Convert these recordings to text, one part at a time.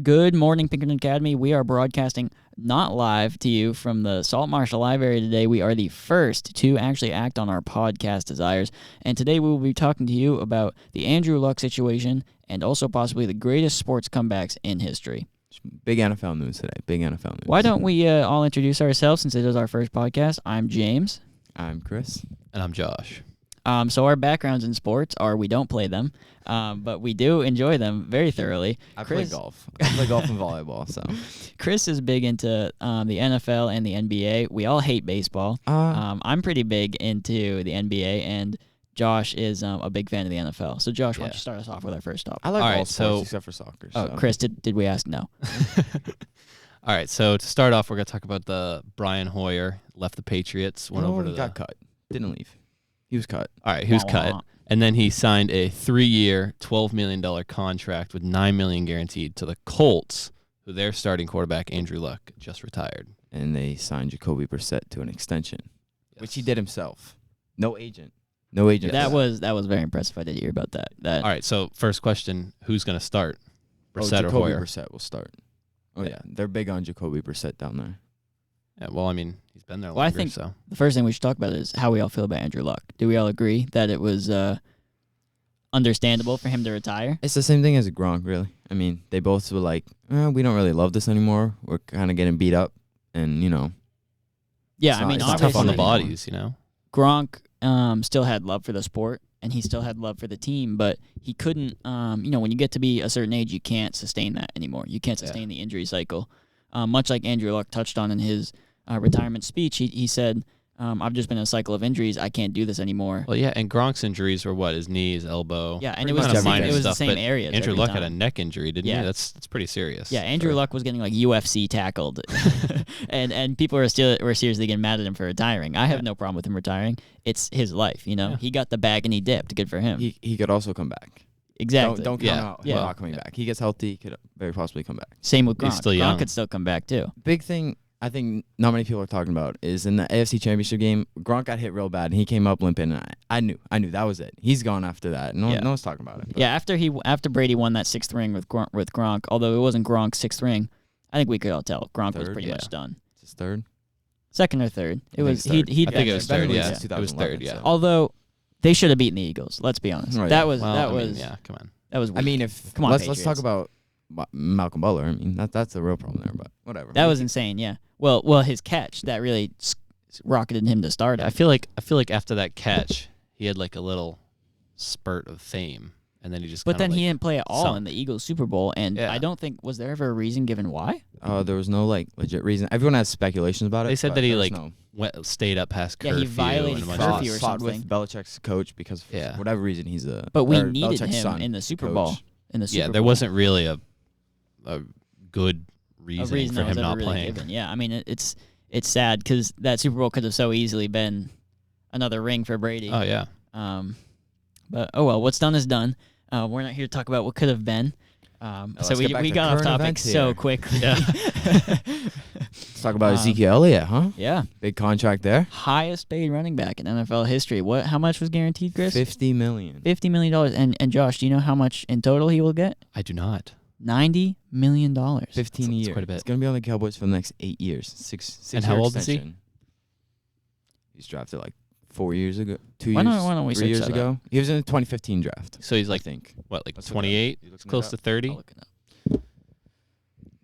Good morning, Pinkerton Academy. We are broadcasting not live to you from the Salt Marsh Live area today. We are the first to actually act on our podcast desires. And today we will be talking to you about the Andrew Luck situation and also possibly the greatest sports comebacks in history. Big NFL news today. Big NFL news. Why don't we all introduce ourselves since it is our first podcast? I'm James. I'm Chris. And I'm Josh. So our backgrounds in sports are we don't play them, but we do enjoy them very thoroughly. I play golf. I play golf and volleyball. So Chris is big into the NFL and the NBA. We all hate baseball. I'm pretty big into the NBA, and Josh is a big fan of the NFL. So Josh, why don't you start us off with our first topic? I like all sports so, except for soccer. Oh, so. Chris, did we ask? No. All right, so to start off, we're going to talk about the Brian Hoyer left the Patriots, went over to the... got cut. Didn't leave. He was cut. All right, he was cut. And then he signed a 3-year, $12 million contract with $9 million guaranteed to the Colts, who their starting quarterback, Andrew Luck, just retired. And they signed Jacoby Brissett to an extension, which he did himself. No agent. No agent. That was very impressive. I did hear about that. All right, so first question, who's going to start? Brissett or Jacoby Hoyer? Brissett will start. Oh, yeah. They're big on Jacoby Brissett down there. Yeah, well, I mean, he's been there longer, Well, I think so. the first thing we should talk about is how we all feel about Andrew Luck. Do we all agree that it was understandable for him to retire? It's the same thing as Gronk, really. I mean, they both were like, we don't really love this anymore. We're kind of getting beat up, and, Yeah, It's I mean, not- It's tough on the obviously, bodies, you know? Gronk still had love for the sport, and he still had love for the team, but he couldn't, when you get to be a certain age, you can't sustain that anymore. You can't sustain the injury cycle. Much like Andrew Luck touched on in his retirement speech, he said, I've just been in a cycle of injuries. I can't do this anymore. Well, yeah, and Gronk's injuries were what? His knee, his elbow. Yeah, and Pretty it was much the minor same, it was the stuff, same but areas. Andrew every Luck time. had a neck injury, didn't Yeah. he? That's pretty serious. Yeah, Andrew Luck was getting like UFC tackled, and people were seriously getting mad at him for retiring. I have no problem with him retiring. It's his life, Yeah. He got the bag and he dipped. Good for him. he could also come back. Exactly. Don't count out Yeah. not coming back. He gets healthy, he could very possibly come back. Same with Gronk. He's still Gronk young. could still come back too. Big thing I think not many people are talking about is in the AFC Championship game, Gronk got hit real bad, and he came up limping, and I knew that was it. He's gone after that. No one's talking about it. But. Yeah, after Brady won that sixth ring with Gronk, although it wasn't Gronk's sixth ring, I think we could all tell Gronk was pretty much done. It's his third? Second or third. It was third. he. I think it was third, been yeah. since It was third, 2011, yeah. so. Although they should have beaten the Eagles. Let's be honest. Right. That was Well, that I mean, was yeah, come on. that was. I Weak. mean, if Come on, let's Patriots. talk about Malcolm Butler. I mean, that's the real problem there, but whatever. That was insane. Yeah. Well, his catch that really rocketed him to stardom. I feel like after that catch, he had like a little spurt of fame, and then he just. But then kinda, he didn't play at all sunk. in the Eagles Super Bowl, and Yeah. I don't think was there ever a reason given why. There was no legit reason. Everyone has speculations about it. They said but that he there was stayed up past Yeah, he curfew. violated and a bunch curfew of or stuff. fought something. with Belichick's coach because for Yeah. whatever reason he's a. But we or needed Belichick's him son, in the Super coach. Bowl. In the Super Yeah, Bowl. there wasn't really a good a reason reason for that was him ever not really playing. given. Yeah, I mean it's sad because that Super Bowl could have so easily been another ring for Brady. Oh yeah. But oh well, what's done is done. We're not here to talk about what could have been. So let's we get back to got off current topic events so here. quickly. Yeah. Let's talk about Ezekiel Elliott, huh? Yeah. Big contract there. Highest paid running back in NFL history. How much was guaranteed, Chris? $50 million. $50 million. And Josh, do you know how much in total he will get? I do not. $90 million. 15 a year. quite a bit. He's going to be on the Cowboys for the next 8 years. Six And how year old is he? extension. He's drafted like 4 years ago. Why don't we 3 search years that up? ago. He was in the 2015 draft. So he's I like think. what, like Let's look it up. 28? You looking Close it to up? 30? I'll look it up.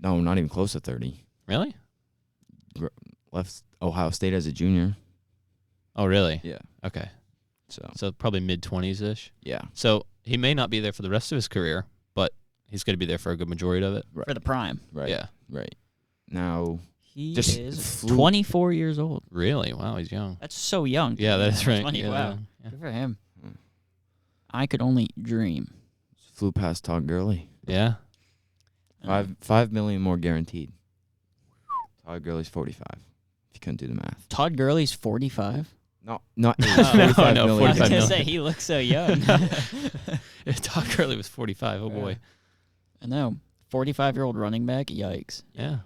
No, not even close to 30. Really? Left Ohio State as a junior. Oh, really? Yeah. Okay. So So probably mid-20s ish. yeah. So he may not be there for the rest of his career, but he's going to be there for a good majority of it. For the prime. Right. Yeah. Right. Now He Just is flew- 24 years old. Really? Wow, he's young. That's so young. Yeah, that is right. 20, Yeah, wow. yeah. Good for him. Hmm. I could only dream. flew past Todd Gurley. Yeah. $5 million more guaranteed. Todd Gurley's 45. If you couldn't do the math. Todd Gurley's 45? No, not age. No, 45 no, million. I was 45 going to million. say, he looks so young. Todd Gurley was 45. Oh, boy. I know. 45-year-old running back? Yikes. Yeah.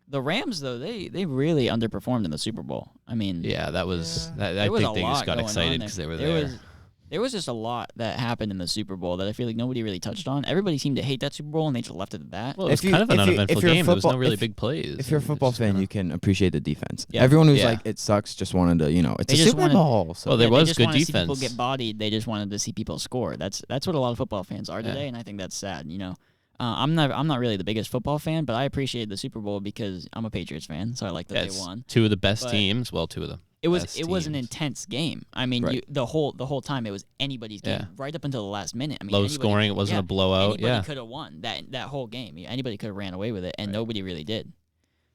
The Rams, though, they really underperformed in the Super Bowl. I mean, Yeah, that was... there I was think a they lot just got going on excited there. because they were There there. was There was just a lot that happened in the Super Bowl that I feel like nobody really touched on. Everybody seemed to hate that Super Bowl, and they just left it at that. Well, it was kind of an uneventful game. There was no really big plays. If you're a football fan, you can appreciate the defense. Yeah. Everyone who's like, it sucks, just wanted to, it's a Super Bowl. So. Well, there was good defense. defense. People get bodied. They just wanted to see people score. That's what a lot of football fans are today, and I think that's sad. I'm not really the biggest football fan, but I appreciated the Super Bowl because I'm a Patriots fan, so I like that they won. Two of the best teams. Well, two of them. It was an intense game. I mean, the whole time it was anybody's game, right up until the last minute. I mean, low scoring. It wasn't a blowout. Anybody could have won that whole game. Anybody could have ran away with it, and nobody really did.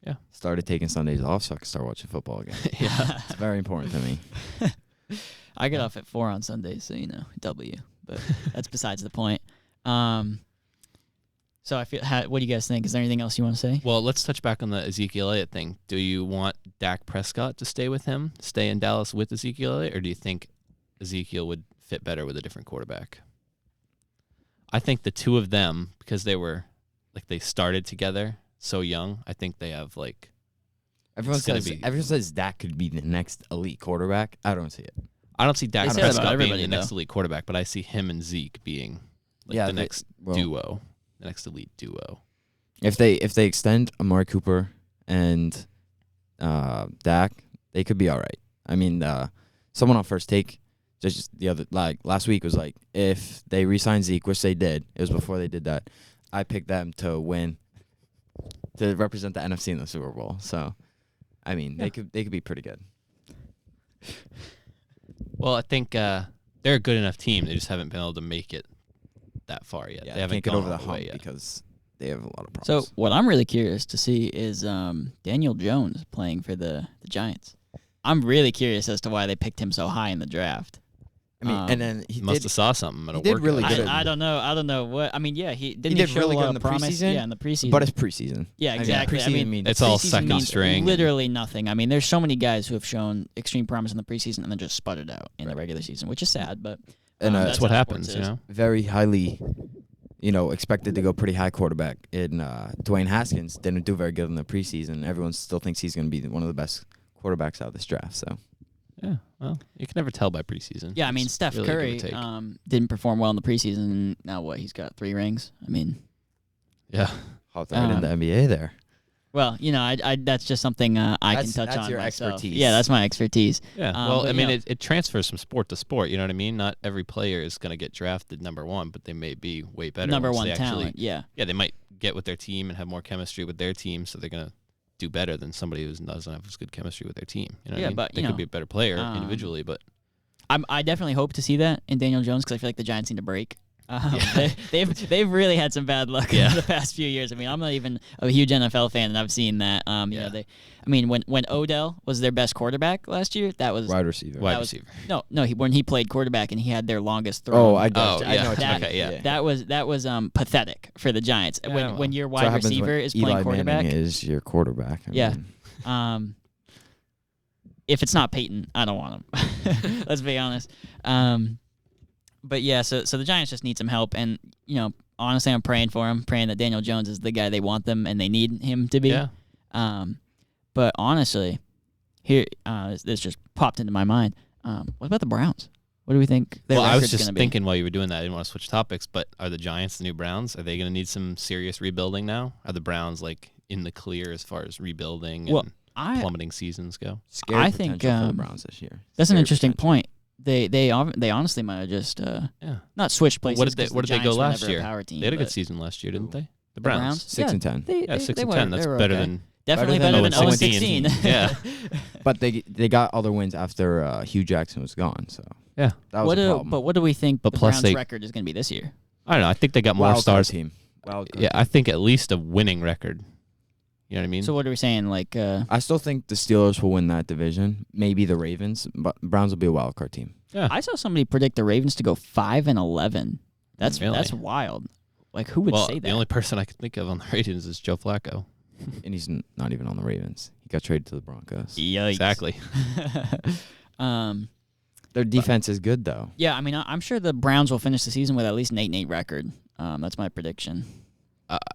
Yeah. Started taking Sundays off so I could start watching football again. Yeah, it's very important to me. I get off at 4 on Sundays, so W. But that's besides the point. So what do you guys think? Is there anything else you want to say? Well, let's touch back on the Ezekiel Elliott thing. Do you want Dak Prescott to stay with him, stay in Dallas with Ezekiel Elliott, or do you think Ezekiel would fit better with a different quarterback? I think the two of them, because they started together so young, I think they have everyone says Dak could be the next elite quarterback. I don't see it. I don't see Dak Prescott being the next elite quarterback, but I see him and Zeke being the next duo. The next elite duo. If they extend Amari Cooper and Dak, they could be all right. I mean, someone on First Take just the other last week was like, if they re-sign Zeke, which they did, it was before they did that. I picked them to win, to represent the NFC in the Super Bowl. So, I mean, they could be pretty good. Well, I think they're a good enough team. They just haven't been able to make it that far yet. Yeah, they haven't get gone over the all hump way yet because they have a lot of problems. So what I'm really curious to see is Daniel Jones playing for the Giants. I'm really curious as to why they picked him so high in the draft. I mean, and then he must have saw something at a did really workout. good. I don't know what. I mean, yeah, he did show really good in the preseason. Yeah, in the preseason. But it's preseason. Yeah, exactly. I mean, it's all preseason second means string. Literally nothing. I mean, there's so many guys who have shown extreme promise in the preseason and then just sputtered out in the regular season, which is sad, but and that's what happens, Very highly, expected to go pretty high quarterback. In Dwayne Haskins didn't do very good in the preseason. Everyone still thinks he's going to be one of the best quarterbacks out of this draft. So. Yeah, well, you can never tell by preseason. Yeah, I mean, Steph Curry didn't perform well in the preseason. And now what? He's got 3 rings. I mean, yeah, hopped right in the NBA there. Well, I that's just something I can touch on. That's your myself. expertise. Yeah, that's my expertise. Yeah. Well, I mean, it transfers from sport to sport. You know what I mean? Not every player is going to get drafted number 1, but they may be way better. Number 1 talent. Yeah, they might get with their team and have more chemistry with their team, so they're going to do better than somebody who doesn't have as good chemistry with their team. You know what I mean? But they could be a better player individually, but I definitely hope to see that in Daniel Jones because I feel like the Giants need to break. They've really had some bad luck in the past few years. I mean, I'm not even a huge NFL fan, and I've seen that. When Odell was their best quarterback last year, that was wide receiver. When he played quarterback and he had their longest throw. I know. That was pathetic for the Giants. When your wide receiver is playing Eli quarterback, Manning is your quarterback. I mean. If it's not Peyton, I don't want him. Let's be honest. But yeah, so the Giants just need some help, and honestly, I'm praying for him, praying that Daniel Jones is the guy they want them and they need him to be. Yeah. But honestly, here this just popped into my mind. What about the Browns? What do we think their I was record's just gonna thinking while you were doing that, I didn't want to switch topics, but are the Giants the new Browns? Are they going to need some serious rebuilding now? Are the Browns in the clear as far as rebuilding and plummeting seasons go? I think for the Browns this year. That's an interesting point. They honestly might have just not switched places. What did they go last year? Team, they had a good season last year, didn't they? The Browns. 6-10. 6-10. That's better than definitely better than 0-16. Yeah. But they got all their wins after Hugh Jackson was gone. So yeah, that was a problem. But what do we think the plus Browns' record is going to be this year? I don't know. I think they got more stars. Team. Yeah, I think at least a winning record. You know what I mean? So what are we saying? I still think the Steelers will win that division. Maybe the Ravens, but Browns will be a wild card team. Yeah. I saw somebody predict the Ravens to go 5-11. That's wild. Who would say that? The only person I could think of on the Ravens is Joe Flacco. And he's not even on the Ravens. He got traded to the Broncos. Yikes. Exactly. Their defense is good, though. Yeah, I mean, I'm sure the Browns will finish the season with at least an 8-8 record. That's my prediction.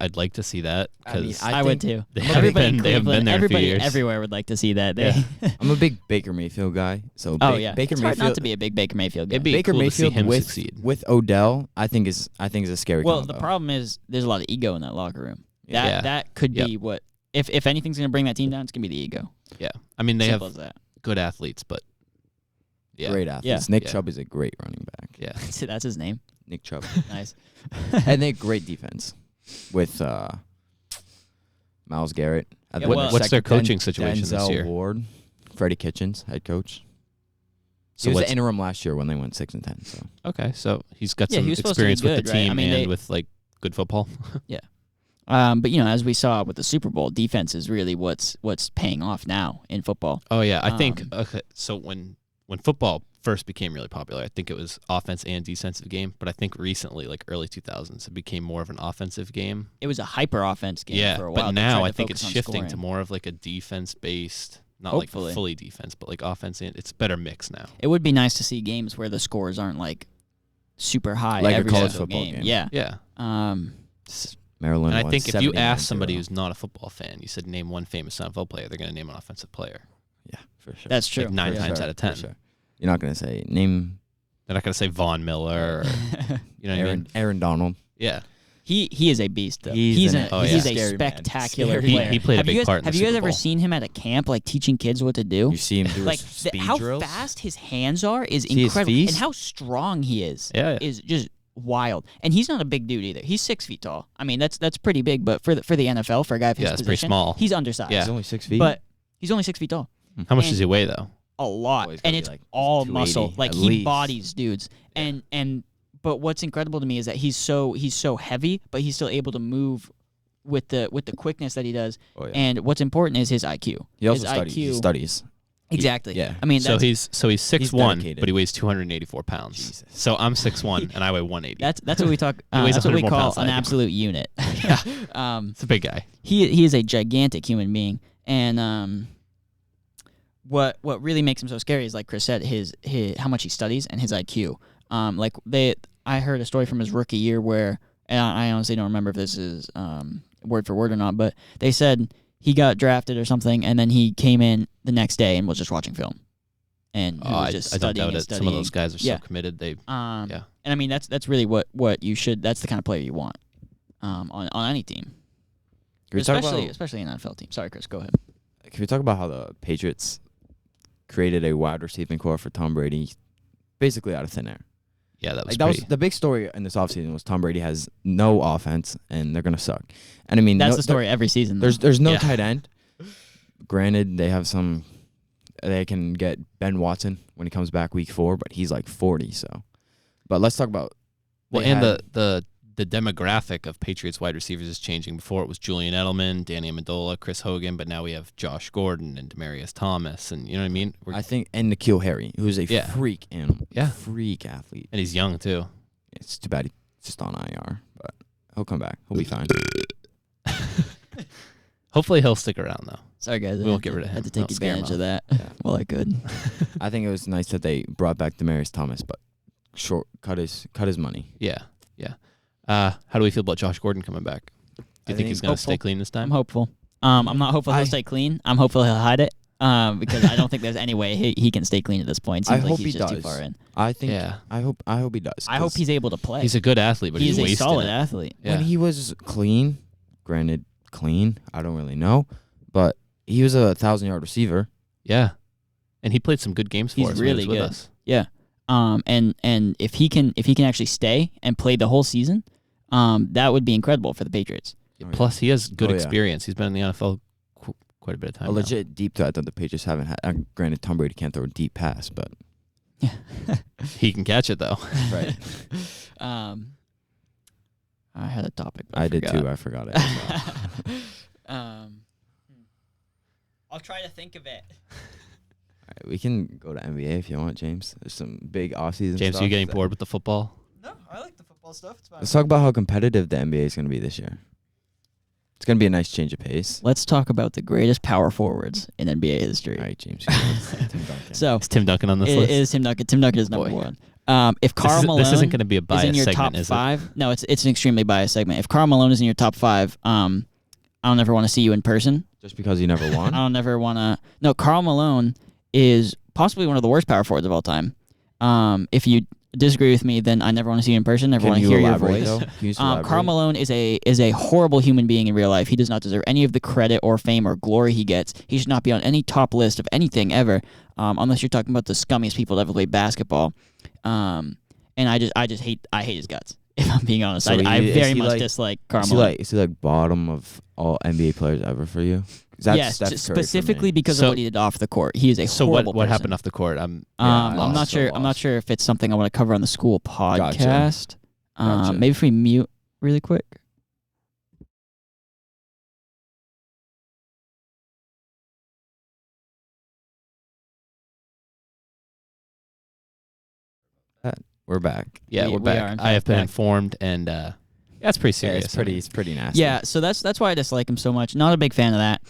I'd like to see that I mean, because I would too. they haven't been there in a few Everybody years. everywhere would like to see that. Yeah. I'm a big Baker Mayfield guy. So Yeah. Baker It's Mayfield hard not to be a big Baker Mayfield guy. It'd be Baker cool Mayfield to see him with succeed. with Odell, I think is a scary Well, combo. the problem is there's a lot of ego in that locker room. Yeah. That could be what if anything's going to bring that team down, it's going to be the ego. Yeah, I mean they Simple have as that. good athletes, but Great athletes. Yeah. Nick Yeah. Chubb is a great running back. yeah, That's his name. Nick Chubb. Nice. And they have great defense with Myles Garrett. at Yeah, the well- what's their second- coaching situation this Denzel year? Ward, Freddie Kitchens, head coach. So He was what's- the interim last year when they went 6-10. So Okay, so he's got Yeah, some he was supposed to be experience with good, the right? team I mean, and they- with like good football. But as we saw with the Super Bowl, defense is really what's paying off now in football. Oh yeah, I think Um, okay. So when football first became really popular, I think it was offense and defensive game. But I think recently, like early 2000s, it became more of an offensive game. It was a hyper offense game Yeah, for a while. but They now tried I to think it's focus on shifting to scoring. more of like a defense based, not Hopefully. like fully defense, but like offense. And it's a better mix now. It would be nice to see games where the scores aren't like super high Like a every college single football game. game. Yeah. Yeah, Maryland. and I won think if you 79-0. ask somebody who's not a football fan, you said name one famous NFL player, they're going to name an offensive player. yeah, for sure. That's true. Like 9 For times sure, out of for 10. sure. You're not gonna say name They're not going to say Von Miller. Or, you know what I mean? Aaron Donald. Yeah. He is a beast though. He's a scary man. spectacular Scary player. man. He played a have big you guys, part in the Have you guys Super ever Bowl. seen him at a camp like teaching kids what to do? You see him do Like his speed how drills. fast his hands are is See his incredible, feet? and how strong he is Yeah. is just wild. And he's not a big dude either. He's 6 feet tall. I mean that's pretty big, but for the NFL for a guy of his Yeah, it's pretty position, small. he's undersized. Yeah. He's only 6 feet. But he's only 6 feet tall. How much And- does he weigh, though? A lot, Oh, he's gotta and be it's like all 280 muscle. Like at he least. bodies dudes, and but what's incredible to me is that he's so heavy, but he's still able to move with the quickness that he does. oh, yeah. And what's important is his IQ. he also his studies. He IQ. studies. Exactly. Yeah. I mean, So that's he's 6'1", dedicated. but he weighs 284 pounds. Jesus. So I'm 6'1", and I weigh 180. that's what we talk. He weighs That's what we 100 more call pounds than an I do. absolute unit. Yeah. It's a big guy. He is a gigantic human being, and what really makes him so scary is, like Chris said, his how much he studies and his IQ. I heard a story from his rookie year where, and I honestly don't remember if this is word for word or not, but they said he got drafted or something, and then he came in the next day and was just watching film, and he was just I don't studying doubt and it. studying. Some of those guys are Yeah. so committed. They And I mean that's really what you should. That's the kind of player you want on any team, Can we talk especially an NFL team. Sorry, Chris, go ahead. Can we talk about how the Patriots created a wide receiving core for Tom Brady, basically out of thin air? yeah, that was Like that was pretty. the big story in this offseason was Tom Brady has no offense and they're gonna suck. And I mean That's no- the story every season. There's no Yeah. tight end. Granted, they have some. They can get Ben Watson when he comes back week 4, but he's like 40. So, but let's talk about. Well, they and had- the demographic of Patriots wide receivers is changing. Before it was Julian Edelman, Danny Amendola, Chris Hogan, but now we have Josh Gordon and Demaryius Thomas, and you know what I mean. I think and N'Keal Harry, who's a Yeah. freak animal, Yeah. freak athlete. And he's young too. It's too bad he's just on IR, but he'll come back. He'll be fine. Hopefully he'll stick around though. Sorry, guys. We I won't had get rid of Had to him. take Don't scare him advantage of that Yeah. while I could. I think it was nice that they brought back Demaryius Thomas, but cut his money. Yeah. How do we feel about Josh Gordon coming back? Do I you think he's think- going to stay hopeful. clean this I'm time? hopeful. I'm not hopeful I- he'll stay clean. I'm hopeful he'll hide it. Because I don't think there's any way he can stay clean at this point. It I seems like hope he's he just too does. far in. I think. Yeah. I hope he does. I hope 'cause he's able to play. He's a good athlete, but He's he's a wasting solid it. athlete. Yeah. when he was clean, granted clean, I don't really know, but he was a 1,000-yard receiver. Yeah. And he played some good games for He's us when he really was with good. us. Yeah. And if he can actually stay and play the whole season, that would be incredible for the Patriots. Oh, yeah. Plus, he has good Oh, yeah. experience. He's been in the NFL quite a bit of time A now. legit deep threat that the Patriots haven't had. Granted, Tom Brady can't throw a deep pass, but He can catch it, though. right. I had a topic. But I did too. I forgot it. I'll try to think of it. Alright, we can go to NBA if you want, James. There's some big offseason James, stuff. are you getting bored with the football? No, I like the football stuff. It's fine. Let's talk about how competitive the NBA is going to be this year. It's going to be a nice change of pace. Let's talk about the greatest power forwards in NBA history. All right, James. Tim Duncan. So Is Tim Duncan on this it list? is Tim Duncan. Tim Duncan is number Boy. one. If Karl Malone this isn't going to be a is in biased your segment, top is five, no, it's an extremely biased segment. If Karl Malone is in your top five, I don't ever want to see you in person. Just because you never won? I don't ever want to. No, Karl Malone is possibly one of the worst power forwards of all time. If you disagree with me, then I never want to see you in person. Never want to hear your voice. Karl Malone is a horrible human being in real life. He does not deserve any of the credit or fame or glory he gets. He should not be on any top list of anything ever, unless you're talking about the scummiest people to ever play basketball. And I hate his guts. If I'm being honest, So I very much like, dislike Karl Malone. Is he like bottom of all NBA players ever for you? That's Yes, Steph Curry specifically for me. because of what he did off the court. He is a So horrible what person. happened off the court? I'm not sure. I'm not sure if it's something I want to cover on the school podcast. Gotcha. Maybe if we mute really quick. We're back. Yeah, We we're are, back. in I have fact, been back. informed, and that's pretty Yeah, serious. it's pretty nasty. Yeah, so that's why I dislike him so much. Not a big fan of that.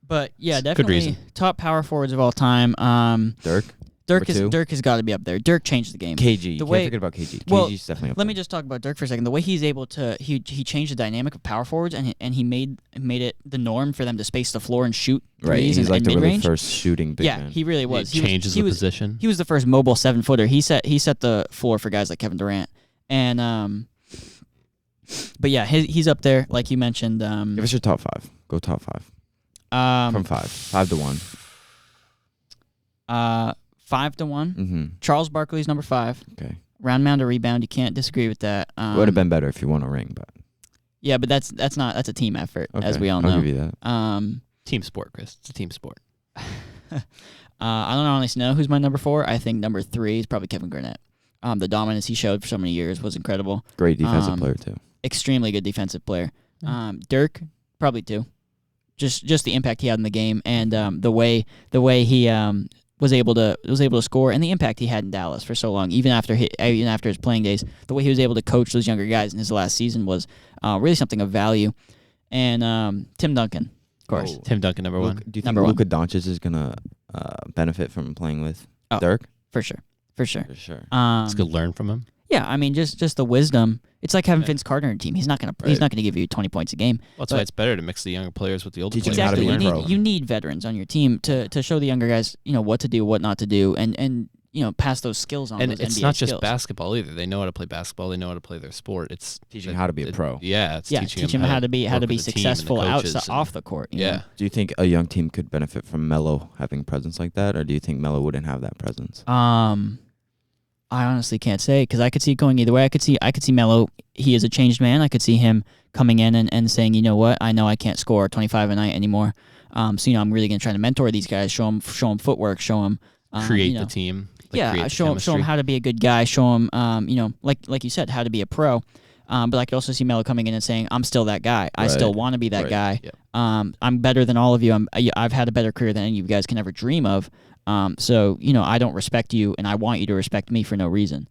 But yeah, Good definitely reason. top power forwards of all time. Dirk, Dirk number two? Dirk has got to be up there. Dirk changed the game. KG. The You way- can't forget about KG. Well, KG's definitely up Let there. me just talk about Dirk for a second. The way he's able to he changed the dynamic of power forwards and he made it the norm for them to space the floor and shoot Right, threes he's and, like and the really mid-range. first shooting big Yeah, man. he really was. He changes the position. He was the first mobile 7-footer. He set the floor for guys like Kevin Durant. And but yeah, he's up there like you mentioned. Give us your top five. Go top five. From 5 to 1. 5 to 1. Mm-hmm. Charles Barkley's number 5. Okay. Round mound or rebound, you can't disagree with that. Would have been better if you won a ring, but Yeah, but that's a team effort, as okay, we all I'll know. give you that. Team sport, Chris. It's a team sport. I don't honestly know who's my number 4. I think number 3 is probably Kevin Garnett. The dominance he showed for so many years was incredible. Great defensive player too. Extremely good defensive player. Dirk, probably 2. Just the impact he had in the game and the way he was able to score and the impact he had in Dallas for so long, even after his playing days. The way he was able to coach those younger guys in his last season was really something of value. And Tim Duncan, of course. Oh. Tim Duncan, number 1. Do you think Number 1. Luka Doncic is gonna benefit from playing with Dirk? For sure. For sure. It's good to learn from him. Yeah, I mean, just the wisdom. It's like having Vince Carter in a team. He's not gonna give you 20 points a game. Well, that's why it's better to mix the younger players with the older Teach players. them how to Exactly. be a pro. You need veterans on your team to show the younger guys, what to do, what not to do, and pass those skills on. And those it's NBA not just skills. basketball either. They know how to play basketball. They know how to play their sport. It's Teaching how to be a pro. Yeah, it's teaching them how to be work with the team and the successful coaches outside and- off the court. you know? Yeah. Do you think a young team could benefit from Melo having a presence like that, or do you think Melo wouldn't have that presence? I honestly can't say because I could see it going either way. I could see Melo. He is a changed man. I could see him coming in and saying, you know what, I know I can't score 25 a night anymore. So I'm really gonna try to mentor these guys, show them footwork, show them Create the team. show them how to be a good guy. Show them, like you said, how to be a pro. But I could also see Melo coming in and saying, I'm still that guy. I still want to be that guy. Yep. I'm better than all of you. I've had a better career than any of you guys can ever dream of. So I don't respect you, and I want you to respect me for no reason,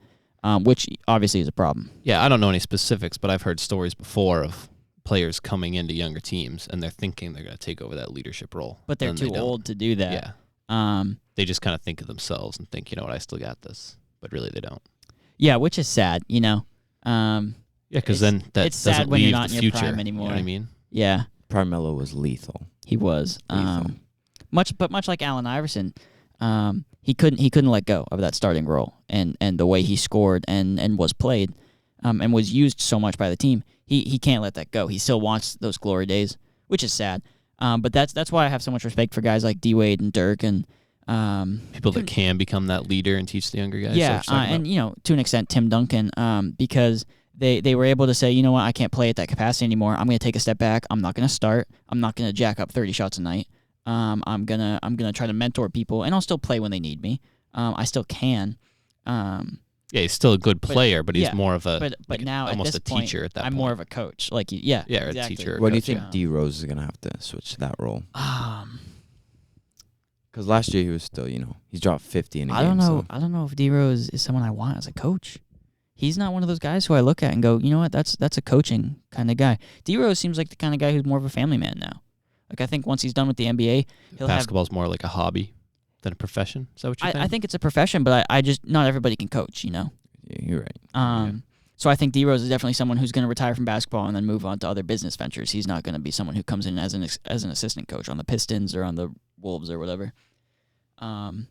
which obviously is a problem. Yeah, I don't know any specifics, but I've heard stories before of players coming into younger teams, and they're thinking they're going to take over that leadership role. But they're and too they don't. old to do that. Yeah. They just kind of think of themselves and think, you know what, I still got this. But really, they don't. Yeah, which is sad, Yeah, because then that it's sad doesn't when you're leave not the in your future. prime anymore. You know what I mean? Yeah, Melo was lethal. he was. Lethal. Much like Allen Iverson, he couldn't let go of that starting role and the way he scored and was played, and was used so much by the team. He can't let that go. He still wants those glory days, which is sad. But that's why I have so much respect for guys like D Wade and Dirk and People that can become that leader and teach the younger guys. yeah, and to an extent Tim Duncan, because they were able to say, you know what, I can't play at that capacity anymore. I'm going to take a step back. I'm not going to start. I'm not going to jack up 30 shots a night. I'm gonna try to mentor people, and I'll still play when they need me. I still can. Yeah, he's still a good player, but he's more of a but like now almost at this a teacher point, at that I'm point. more of a coach. Like yeah, Yeah, exactly. a teacher. What do you coach, think yeah. D Rose is gonna have to switch to that role? Because I last year he was still, he's dropped 50 in a game. don't know. So. I don't know if D Rose is someone I want as a coach. He's not one of those guys who I look at and go, you know what, that's a coaching kind of guy. D Rose seems like the kind of guy who's more of a family man now. Like I think once he's done with the NBA, he'll Basketball's more like a hobby. than a profession? Is that what you're saying? I think it's a profession, but I just not everybody can coach. You know. Yeah, you're right. So I think D Rose is definitely someone who's going to retire from basketball and then move on to other business ventures. He's not going to be someone who comes in as an assistant coach on the Pistons or on the Wolves or whatever. And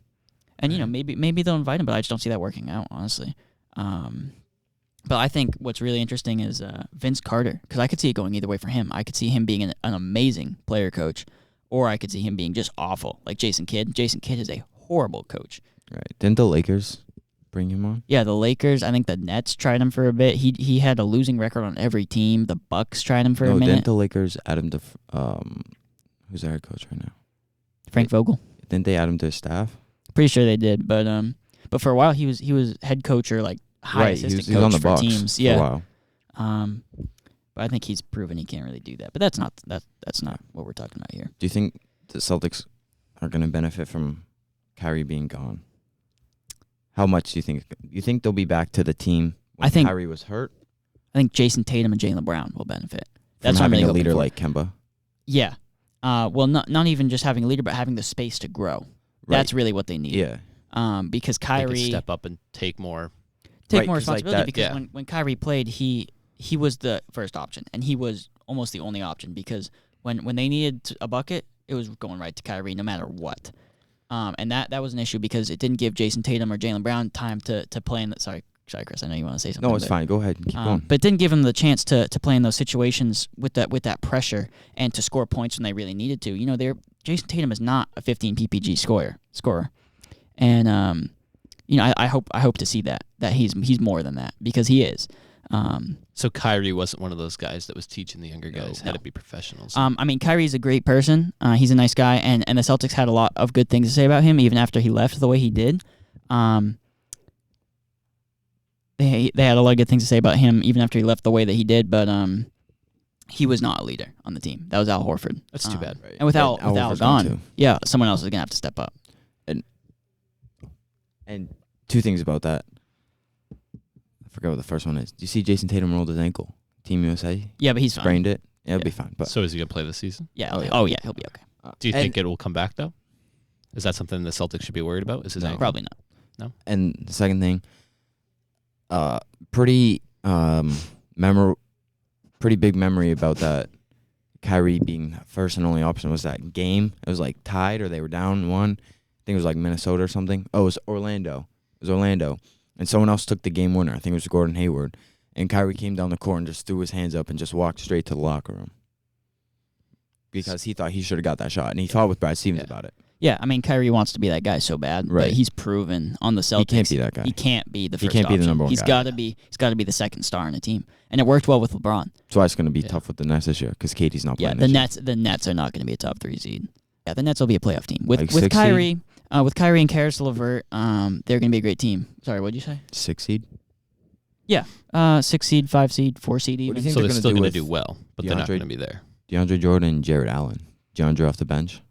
you know, maybe they'll invite him, but I just don't see that working out, honestly. But I think what's really interesting is Vince Carter, because I could see it going either way for him. I could see him being an amazing player coach, or I could see him being just awful, like Jason Kidd. Jason Kidd is a horrible coach. Right. Didn't the Lakers bring him on? Yeah, the Lakers. I think the Nets tried him for a bit. He had a losing record on every team. The Bucks tried him for a minute. Didn't the Lakers add him to who's their head coach right now? Frank Vogel. Didn't they add him to his staff? Pretty sure they did, but for a while he was head coach or like high assistant he was coach on the for Bucks teams. for Yeah. a while. But I think he's proven he can't really do that. But that's not what we're talking about here. Do you think the Celtics are going to benefit from Kyrie being gone? How much do you think? You think they'll be back to the team when I think Kyrie was hurt? I think Jason Tatum and Jaylen Brown will benefit. That's what I'm having really a leader hoping for. like Kemba. Yeah. Well, not even just having a leader, but having the space to grow. Right. That's really what they need. Yeah. Because They could Kyrie step up and take more. Right, more 'cause like responsibility that- because yeah. when Kyrie played, he was the first option, and he was almost the only option because when they needed a bucket, it was going right to Kyrie no matter what. And that was an issue because it didn't give Jason Tatum or Jaylen Brown time to play in the sorry, Chris, I know you want to say something. No, it's fine. Go ahead and keep going. But it didn't give him the chance to play in those situations with that pressure and to score points when they really needed to. You know, Jason Tatum is not a 15 PPG scorer. And you know, I hope to see that he's more than that because he is. So Kyrie wasn't one of those guys that was teaching the younger guys how No. to be professionals. I mean, Kyrie's a great person. He's a nice guy, and the Celtics had a lot of good things to say about him, even after he left the way he did. They had a lot of good things to say about him, even after he left the way that he did. But he was not a leader on the team. That was Al Horford. That's too bad. Right. And with Al Horford's gone, too. yeah, someone else is gonna have to step up. And two things about that. I forgot what the first one is. Do you see Jason Tatum rolled his ankle? Team USA Yeah, but he's fine. sprained it. Yeah, it'll Yeah. be fine. But So is he going to play this season? Yeah. Oh, yeah. Oh yeah, he'll be okay. Do you and- think it will come back, though? Is that something the Celtics should be worried about? Is his No. ankle? Probably not. And the second thing, pretty pretty big memory about that Kyrie being first and only option was that game. It was like tied or they were down one. I think it was like Minnesota or something. Oh, it was Orlando. And someone else took the game winner. I think it was Gordon Hayward. And Kyrie came down the court and just threw his hands up and just walked straight to the locker room. Because he thought he should have got that shot. And he fought with Brad Stevens about it. Yeah, I mean, Kyrie wants to be that guy so bad, Right. but he's proven on the Celtics He can't be that guy. He can't be the He first can't be the option. number one He's guy. got to be. He's got to be the second star in a team, and it worked well with LeBron. That's why it's going to be Yeah. tough with the Nets this year because Katie's not Yeah, playing the this year. Nets are not going to be a top 3 seed. Yeah, the Nets will be a playoff team with Like with 6 Kyrie. With Kyrie and Karis LeVert, they're going to be a great team. Sorry, what did you say? 6 seed? 6 seed, 5 seed, 4 seed What do even. you think So they're they're gonna still do going to with do well, but they're not DeAndre? going to be there. DeAndre Jordan and Jared Allen. DeAndre off the bench.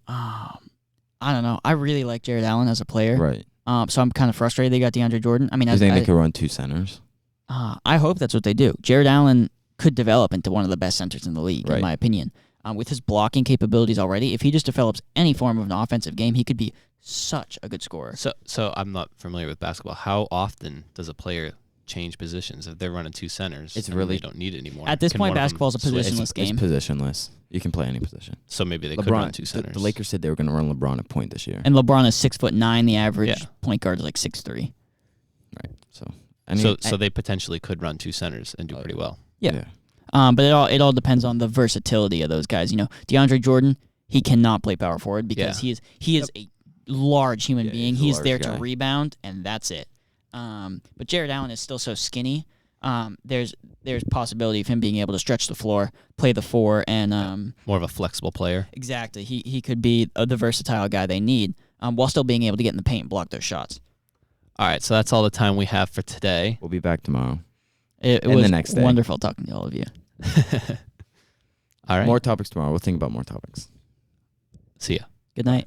I don't know. I really like Jared Allen as a player. Right. So I'm kind of frustrated they got DeAndre Jordan. I mean, Do you think they could run 2 centers? I hope that's what they do. Jared Allen could develop into one of the best centers in the league, Right. in my opinion. With his blocking capabilities already, if he just develops any form of an offensive game, he could be such a good scorer. So I'm not familiar with basketball. How often does a player change positions? If they're running 2 centers, It's and really- they don't need it anymore. At this Can point, one of them basketball's a switch? positionless game. It's positionless. You can play any position. So maybe they could run 2 the, centers. the Lakers said they were going to run LeBron at point this year. And LeBron is 6'9". The average Yeah. point guard is like 6'3". Right. So, So they potentially could run 2 centers and do pretty well. Yeah. But it all depends on the versatility of those guys. You know, DeAndre Jordan, he cannot play power forward because he is a large human Yeah, being. he's a He's large there guy. to rebound, and that's it. But Jared Allen is still so skinny. There's possibility of him being able to stretch the floor, play the 4, and More of a flexible player. exactly he could be the versatile guy they need, while still being able to get in the paint and block those shots. All right, so that's all the time we have for today. We'll be back tomorrow. It And was the next day. wonderful talking to all of you. All right. More topics tomorrow. We'll think about more topics. See ya. Good night.